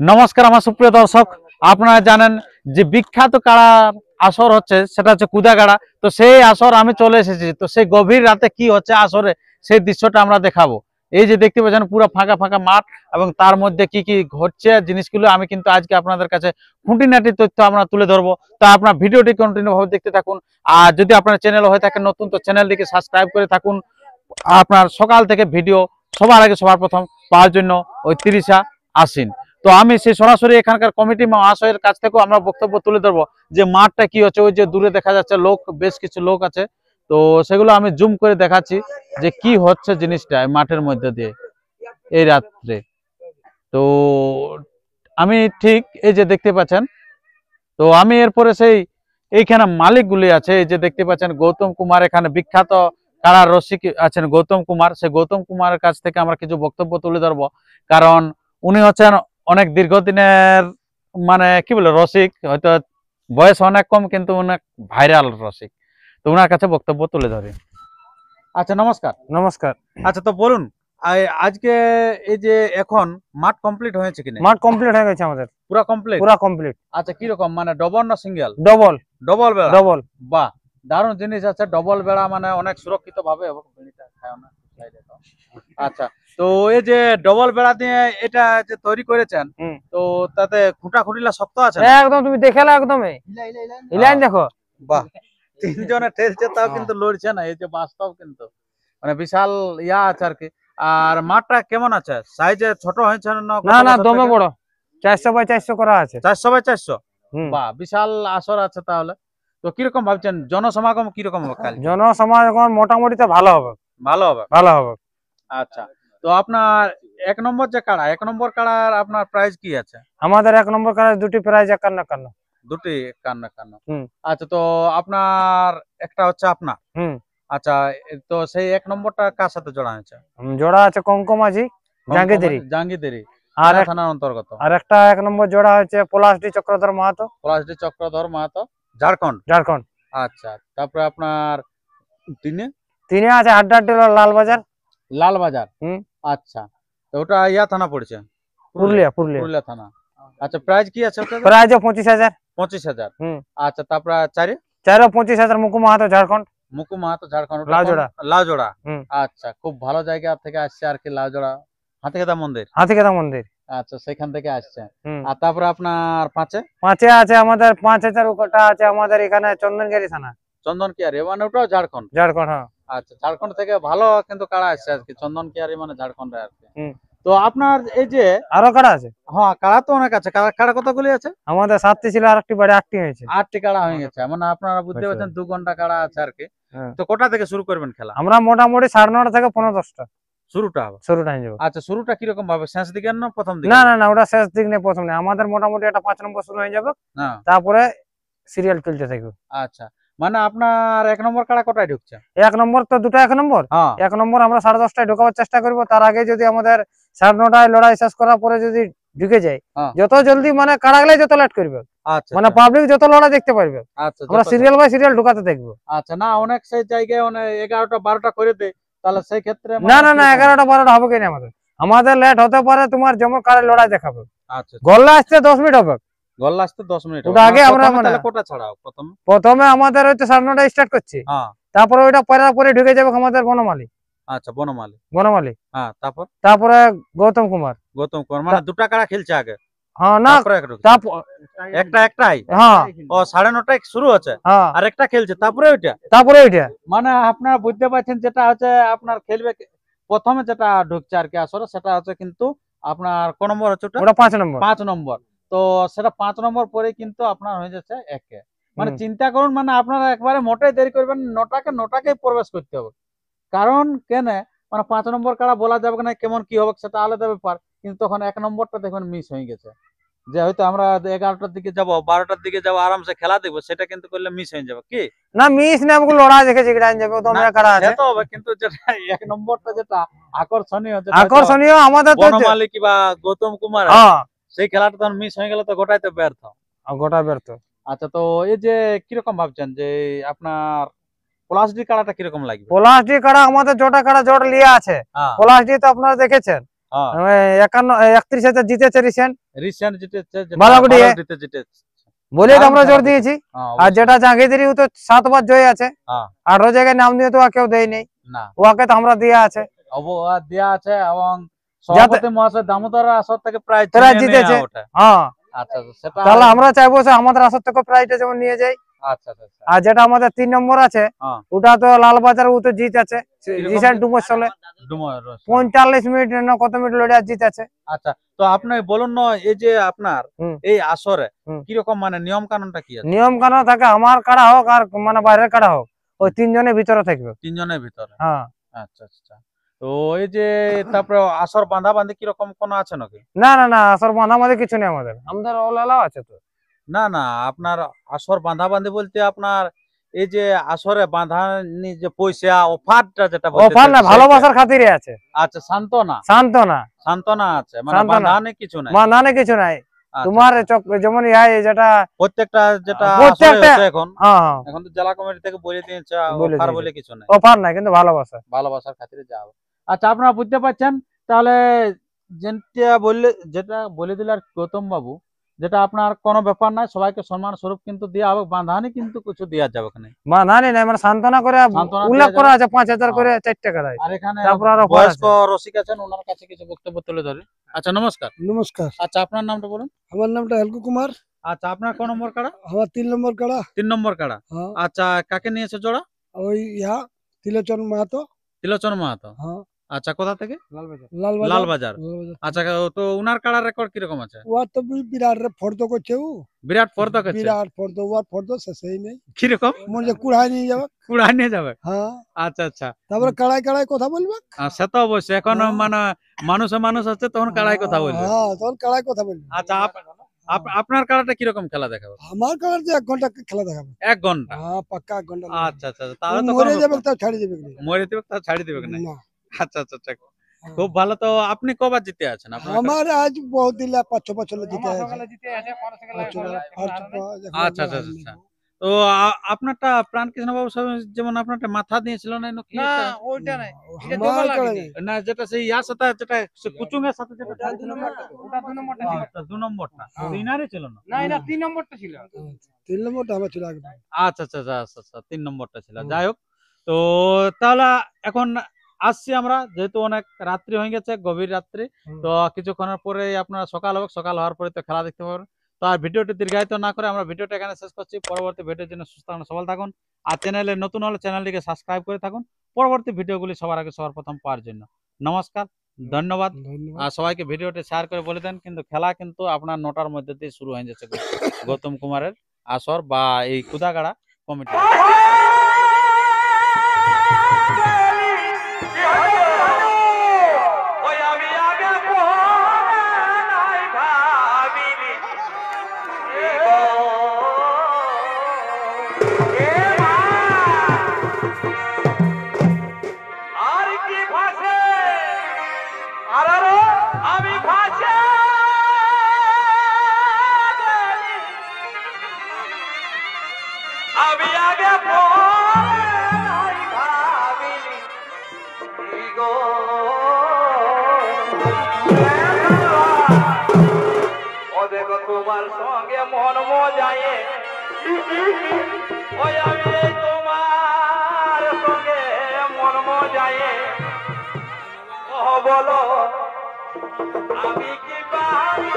নমস্কার আমার সুপ্রিয় দর্শক, আপনারা জানেন যে বিখ্যাত কাড়ার আসর হচ্ছে, সেটা হচ্ছে কুদাগাড়া। তো সেই আসর আমি চলে এসেছি। তো সেই গভীর রাতে কি হচ্ছে আসরে, সেই দৃশ্যটা আমরা দেখাবো। এই যে দেখতে পাচ্ছেন পুরো ফাঁকা ফাঁকা মাঠ, এবং তার মধ্যে কি কি ঘটছে জিনিসগুলো আমি কিন্তু আজকে আপনাদের কাছে খুঁটিনাটি তথ্য আমরা তুলে ধরবো। তো আপনার ভিডিওটি কন্টিনিউ ভাবে দেখতে থাকুন। আর যদি আপনার চ্যানেল হয়ে থাকে নতুন, তো চ্যানেলটিকে সাবস্ক্রাইব করে থাকুন। আপনার সকাল থেকে ভিডিও সবার আগে সবার প্রথম পাওয়ার জন্য ওই 30 আশ্বিন। তো আমি সেই সরাসরি এখানকার কমিটি মহাশয়ের কাছ থেকেও আমরা বক্তব্য তুলে ধরবো যে মাঠটা কি হচ্ছে। ওই যে দূরে দেখা যাচ্ছে লোক, বেশ কিছু লোক আছে। তো সেগুলো আমি জুম করে দেখাচ্ছি যে কি হচ্ছে জিনিসটা মাঠের মধ্যে দিয়ে এই রাত্রে। তো আমি ঠিক এই যে দেখতে পাচ্ছেন, তো আমি এরপরে সেই এইখানে মালিকগুলি আছে, এই যে দেখতে পাচ্ছেন গৌতম কুমার, এখানে বিখ্যাত কারার রসিক আছেন গৌতম কুমার। সেই গৌতম কুমারের কাছ থেকে আমরা কিছু বক্তব্য তুলে ধরবো, কারণ উনি হচ্ছেন অনেক দীর্ঘদিনের মানে কি বলে রসিক, হয়তো বয়স অনেক কম কিন্তু অনেক ভাইরাল রসিক। তো ওনার কাছে বক্তব্য তুলে ধরি। আচ্ছা, নমস্কার। নমস্কার। আচ্ছা, তো বলুন আজকে এই যে এখন মাঠ কমপ্লিট হয়েছে কিনা? মাঠ কমপ্লিট হয়ে গেছে আমাদের, পুরো কমপ্লিট? পুরো কমপ্লিট। আচ্ছা, কি রকম মানে ডবল না সিঙ্গেল? ডবল। ডবল বেড়া? ডবল। বাহ, দারুণ জিনিস আছে। ডবল বেড়া মানে অনেক সুরক্ষিত ভাবে। আচ্ছা, তো এই যে ডবল বেড়া দিয়ে এটা যে তৈরি করেছেন, তো তাতে খুঁটা খুঁটিলা শক্ত আছে? একদম, তুমি দেখেলা একদম ইলাইন দেখো। বাহ, তিনজনে ঠেলছে তাও কিন্তু লড়ছে না। এই যে বাস্তব কিন্তু মানে বিশাল ইয়া আছে আর কি। আর মাঠটা কেমন আছে? সাইজে ছোট হয়েছে না? না, দমে বড়। 400 বাই 400 করা আছে। 400 বাই 400? বাহ, বিশাল আসর আছে তাহলে। তো কিরকম ভাবছেন জনসমাগম কিরকম হবে কাল? জনসমাগম মোটামুটি তো ভালো হবে। ভালো হবে? ভালো হবে। আচ্ছা, তো আপনার এক নম্বর যে কাড়া, এক নম্বর কাড়ার আপনার প্রাইস কি আছে? আমাদের এক নম্বর কাড়া দুটি প্রাইজ একান্ন। দুটি একান্ন? আচ্ছা, তো আপনার একটা হচ্ছে আপনার। আচ্ছা, তো সেই এক নম্বরটা কার সাথে জোড়া হয়েছে? জোড়া আছে কঙ্কমাঝি জাঙ্গিদেরি আর থানার অন্তর্গত। আর একটা এক নম্বর জোড়া হচ্ছে পলাশডি চক্রধর মাহাতো। পলাশডি চক্রধর মাহাতো, ঝাড়খণ্ড। ঝাড়খণ্ড। আচ্ছা, তারপরে আপনার তিনে আছে হাড্ডাহাড্ডি লালবাজার। লালবাজার? আচ্ছা, তো ওটা ইয়া থানা পড়ছে? পুরুলিয়া থানা। আচ্ছা, প্রাইস কি আছে? প্রাইস 25,000। 25,000? আচ্ছা, তারপরে চারে 25,000 মুকু মাহাতো ঝাড়খণ্ড। মুকু মাহাতো ঝাড়খণ্ড, লাউজোড়া। আচ্ছা, খুব ভালো জায়গা থেকে আসছে আর কি লাউজোড়া। হাতিকেদা মন্দির? আচ্ছা, সেখান থেকে আসছে। আর তারপরে আপনার পাঁচে আছে আমাদের 5,000 ওটা আছে আমাদের এখানে চন্দনকারী থানা। চন্দনকিয়ারি মানে ওটাও ঝাড়খণ্ড? হ্যাঁ। আচ্ছা, ঝাড়খণ্ড থেকে ভালো কিন্তু কাড়া আসছে আর কি, চন্দনকিয়ারি মানে ঝাড়খণ্ডে আর কি। তো আপনার এই যে আরো কাড়া আছে? হ্যাঁ, কাড়া তো অনেক আছে। কাড়া কতগুলি আছে? আমাদের 7টি ছিল, আরেকটি বাড়ি 8টি হয়েছে। 8টি কাড়া হয়ে গেছে, মানে আপনারা বুঝতে পারছেন 2 ঘন্টা কাড়া আছে আর কি। তো কটা থেকে শুরু করবেন খেলা? আমরা মোটামুটি 9:30 থেকে 15-10টা শুরুটা হবে। হয়ে যাবে। আচ্ছা, শুরুটা কিরকম ভাবে, শেষ দিকে না প্রথম দিকে? না, ওটা শেষ দিক নেই, প্রথম নেই। আমাদের মোটামুটি একটা 5 নম্বর শুরু হয়ে যাবে, তারপরে সিরিয়াল চলতে থাকবে। আচ্ছা, মানে আপনার এক নম্বর কাড়া কটায় ঢুকছে? এক নম্বর তো দুটো এক নম্বর। এক নম্বর আমরা 10:30টায় ঢোকাবার চেষ্টা করবো। তার আগে যদি আমাদের 9:30টায় লড়াই শেষ করার পরে যদি ঢুকে যায়, যত জলদি মানে কাড়া গেলে যত লেট করবে, মানে পাবলিক যত লড়াই দেখতে পারবে, আমরা সিরিয়াল বাই সিরিয়াল ঢুকাতে দেখবো। আচ্ছা, না অনেক সেই জায়গায় 11টা 12টা করে দেয়, তাহলে সেই ক্ষেত্রে না 11টা 12টা হবে কিনা আমাদের লেট হতে পারে। তোমার যেমন কাড়া লড়াই দেখাবে। আচ্ছা, গল্লা আসতে 10 মিনিট হবে। গল্লা আসতে 10 মিনিট ওটা আগে আমরা তাহলে কোটা ছাড়াও প্রথমে আমাদের হচ্ছে 9:30 স্টার্ট করছি। তারপরে ওইটা পরে ঢুকে যাবে আমাদের বনমালী। আচ্ছা, বনমালী। হ্যাঁ, তারপরে গৌতম কুমার মানে দুটা কাড়া খেলছে আগে? হ্যাঁ, না একটাই। হ্যাঁ, ও 9:30টায় শুরু হচ্ছে আর একটা খেলছে, তারপরে ওইটা মানে আপনারা বুঝতে পারছেন যেটা হচ্ছে আপনার খেলবে প্রথমে যেটা ঢুকছে আর কি আসলে, সেটা হচ্ছে কিন্তু আপনার কোন নম্বর হচ্ছে? ওটা 5 নম্বর। তো সেটা 5 নম্বর পরে কিন্তু আপনার হয়ে যাচ্ছে একে। মানে চিন্তা করুন, মানে আপনারা একবারে মোটেই দেরি করবেন, 9টাকে প্রবেশ করতে হবে। কারণ কেন, মানে 5 নম্বর কাড়া বলা যাবে না কেমন কি হবে, সেটা আলাদা ব্যাপার। কিন্তু তখন 1 নম্বরটা দেখবেন মিস হয়ে গেছে, যে হয়তো আমরা 11টার দিকে যাব, 12টার দিকে যাব, আরামসে খেলা দেখবো, সেটা কিন্তু করলে মিস হয়ে যাবে। কি না মিস না, আমাকে লড়াই দেখেছি যাবে তোমরা কাড়া আছে তো হবে, কিন্তু যেটা 1 নম্বরটা যেটা আকর্ষণীয় আমাদের বনমালী কিবা গৌতম কুমার, সেই খেলাটা তখন মিস হয়ে গেলে তো গোটাই তো ব্যর্থ। আচ্ছা, তো এই যে কিরকম ভাবছেন যে আপনার পলাশডি কাড়াটা কিরকম লাগবে? পলাশডি কাড়া আমাদের জোটা কাড়া জোট লিয়া আছে। পলাশডি তো আপনারা দেখেছেন, 31,000 জিতেছে রিসেন্ট জিতেছে, বালাগুড়ি জিতেছে বলে তো আমরা জোর দিয়েছি। আর যেটা জাঙ্গিদিরি ও তো 7 বার জয় আছে, 18 জায়গায় নাম দিয়ে তো কেউ দেয় নেই, ওকে তো আমরা দেয়া আছে দেয়া আছে। এবং সভাপতি মহাশয় দামোদর আসর থেকে প্রায় জিতেছে। হ্যাঁ, আচ্ছা, সেটা তাহলে আমরা চাইবো যে আমাদের আসর থেকে প্রাইজটা যেমন নিয়ে যাই। আচ্ছা, আর যেটা আমাদের 3 নম্বর আছে, ওটা তো লালবাজার, ও তো জিত আছে রিসেন্ট ডুমোর চলে 45 মিনিট না কত মিনিট লড়ে জিত আছে। আচ্ছা, তো আপনি বলুন না, এই যে আপনার এই আসরে কিরকম মানে নিয়ম কানুনটা কি আছে? নিয়ম কানুন থাকে, আমার কাড়া হোক আর মানে বাইরের কাড়া হোক, ওই 3 জনের ভিতরে থাকবে। 3 জনের ভিতরে? হ্যাঁ। আচ্ছা, তো এই যে তারপরে আসর বাঁধা বাঁধি কিরকম কোন আছে নাকি? না, আসর বাঁধা বাঁধি কিছু নেই আমাদের অলালাও আছে তো। না, আপনার আসর বাঁধা বাঁধি বলতে আপনার এই যে আসরে বাঁধানি যে পয়সা অফারটা, যেটা অফার না, ভালোবাসার খাতিরে আছে। আচ্ছা, সান্ত্বনা আছে, মানে বাঁধানে কিছু নাই? বাঁধানে কিছু নাই। তোমার যেমন যেটা প্রত্যেকটা এখন তো জেলা কমিটি থেকে বলে দিয়েছে অফার বলে কিছু নাই, অফার নাই, কিন্তু ভালোবাসার খাতিরে যাবে। আচ্ছা, আপনারা বুঝতে পারছেন তাহলে, যেটা বলে দিল আর গৌতম বাবু, যেটা আপনার কোনো ব্যাপার নাই, সবাইকে সম্মান স্বরূপ কিন্তু দেওয়া হবে, বাঁধানি কিন্তু কিছু দেওয়া যাবে না। বাঁধানি নাই, মানে সান্ত্বনা করে উল্লেখ করা আছে 5,000 করে 4 টাকা। আর এখানে বয়স্ক রসিক আছেন, ওনার কাছে কিছু বক্তব্য তুলে ধরে। আচ্ছা, নমস্কার। আচ্ছা, আপনার নামটা বলুন। আমার নামটা হেলকু কুমার। আচ্ছা, আপনার কোন নম্বর কাড়া? আমার 3 নম্বর কাড়া। 3 নম্বর কাড়া। আচ্ছা, কাকে নিয়েছে জোড়া? ওই তিলোচন মাহাতো। আচ্ছা, কোথা থেকে? লালবাজার। আচ্ছা, তো উনার কাড়ার রেকর্ড কিরকম আছে? ও তো বিরাট ফর্দ করছে, বিরাট ফর্দ করছে, ওর ফর্দ শেষই নেই। কিরকম? মনে কুড়াই নিয়ে যাবে। হ্যাঁ। আচ্ছা, তারপরে কাড়াই কথা বলবে। সে তো অবশ্যই, এখন মানে মানুষ আছে, তখন কাড়াই কথা বলবে। হ্যাঁ, তখন কাড়াই কথা বলবে। আচ্ছা, আপনার কাড়াটা কিরকম খেলা দেখাবে? আমার কাড়ার যে 1 ঘন্টা খেলা দেখাবে। 1 ঘন্টা? হ্যাঁ, পাক্কা 1 ঘন্টা। আচ্ছা, তাহলে তো মরে যাবে, তাও ছাড়ি দেবে না। মরে যাবে, তাও ছাড়ি দেবে না। আচ্ছা, খুব ভালো। তো আপনি কবার জিতে আছেন? আমার আজ বহুত দিন 5-6 বছর জিতে আছে। আচ্ছা, তো আপনারটা প্রাণকৃষ্ণ বাবু যেমন আপনারটা মাথা দিয়েছিল না? ওইটা নাই, না, যেটা সেই সাথে, যেটা কুচুং এর সাথে, যেটা 2 নম্বরটা ইনারে ছিল না? না, 3 নম্বরটা ছিল। 3 নম্বরটা আমার ছিল আগে। আচ্ছা, 3 নম্বরটা ছিল। যাই হোক, তো তাহলে এখন আসছি আমরা, যেহেতু অনেক রাত্রি হয়ে গেছে, গভীর রাত্রি, তো কিছুক্ষণের পরে আপনারা সকাল হবে, সকাল হওয়ার পরে তো খেলা দেখতে পাবেন। তো আর ভিডিওটি দীর্ঘায়িত না করে আমরা ভিডিওটা এখানে শেষ করছি। পরবর্তী ভিডিওর জন্য সুস্থ থাকুন, সবল থাকুন। আর চ্যানেলে নতুন হলে চ্যানেলটিকে সাবস্ক্রাইব করে থাকুন, পরবর্তী ভিডিওগুলি সবার আগে সবার প্রথম পাওয়ার জন্য। নমস্কার, ধন্যবাদ। আর সবাইকে ভিডিওটি শেয়ার করে বলে দেন, কিন্তু খেলা কিন্তু আপনার 9টার মধ্যে দিয়ে শুরু হয়ে যাচ্ছে গৌতম কুমারের আসর বা এই কুদাগাড়া কমিটি। তোমার সঙ্গে মন মজায়ে, ওই আমি তোমার সঙ্গে মন মজায়ে, ও বলো আমি কি পারি।